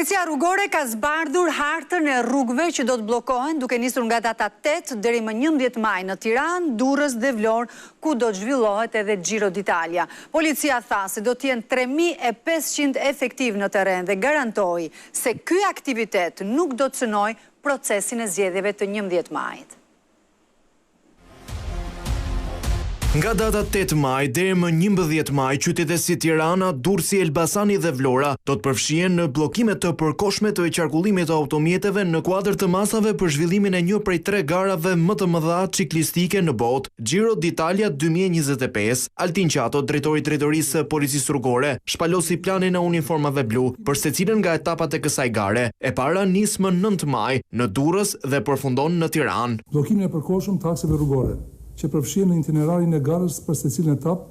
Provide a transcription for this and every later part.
Policia rrugore ka zbardhur hartën e rrugëve që do të bllokohen duke nisur nga data 8 deri më 11 maj në Tiranë, Durrës dhe Vlorë, ku do të zhvillohet edhe Giro d'Italia. Policia tha se do të jenë 3500 efektiv në terren dhe garantoi se ky aktivitet nuk do të cënojë procesin e zgjedhjeve të 11 majit. Nga data 8 maj deri më 11 maj, qytete si Tirana, Durrësi, Elbasani dhe Vlora do të përfshihen në bllokime të përkohshme të qarkullimit të automjeteve në kuadër të masave për zhvillimin e një prej 3 garave më të mëdha ciklistike në botë, Giro d'Italia 2025. Altin Qato, drejtori i drejtorisë së Policisë Rrugore, shpalosi planin e uniformave blu për secilën nga etapat e kësaj gare. E para nis më 9 maj në Durrës dhe përfundon në Tiranë. Bllokimin e përkohshëm të akseve rrugore, që përfshihen në itinerarin e garës për secilën etapë,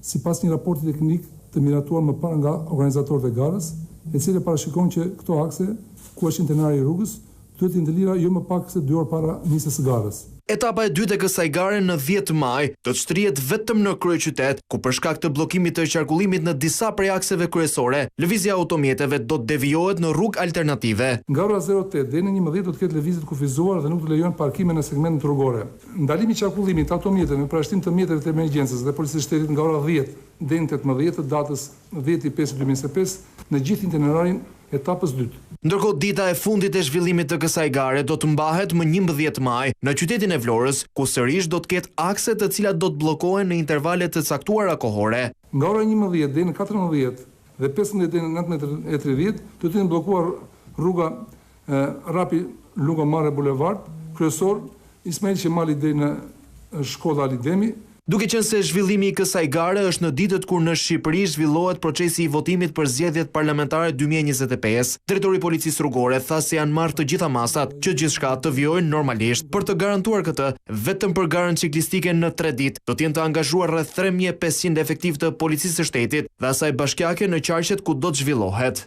sipas një raporti teknik të miratuar më parë nga organizatorët e garës, e cili parashikon që këto akse, ku është itinerari i rrugës, duhet të ndëlira jo më pak se 2 orë para nisjes së garës. Etapa e dytë e kësaj gare në 10 maj do të shtrihet vetëm në kryeqytet, ku për shkak të bllokimit të qarkullimit në disa prej akseve kryesore, lëvizja e automjeteve do të devijohet në rrugë alternative. Nga ora 08 deri në 11 do të ketë lëvizje të kufizuar dhe nuk do lejohen parkime në segmentin rrugore. Ndalimi i qarkullimit të automjeteve me parashtim të mjeteve të emergjencës dhe policisë së shtetit nga ora 10 deri në 18 të datës 10/5/2025 në gjithë itinerarin etapës 2. Ndërkohë dita e fundit e zhvillimit të kësaj gare do të mbahet më 11 maj në qytetin e Vlorës, ku sërish do të ketë akse të cilat do të bllokohen në intervale të caktuara kohore. Nga ora 11 deri në 14 dhe 15 deri në 19:30 do të jenë bllokuar rruga Rapi Lungomare Bulevard, kryesor Ismail Qemali deri në shkolla Ali Demi. Duke qenë se zhvillimi i kësaj gare është në ditët kur në Shqipëri zhvillohet procesi i votimit për zgjedhjet parlamentare 2025, drejtori i Policisë Rrugore tha se janë marrë të gjitha masat që gjithçka të vijojë normalisht. Për të garantuar këtë, vetëm për garën ciklistike në 3 ditë do të jenë të angazhuar rreth 3500 efektiv të Policisë së Shtetit dhe asaj bashkiake në qarqet ku do të zhvillohet.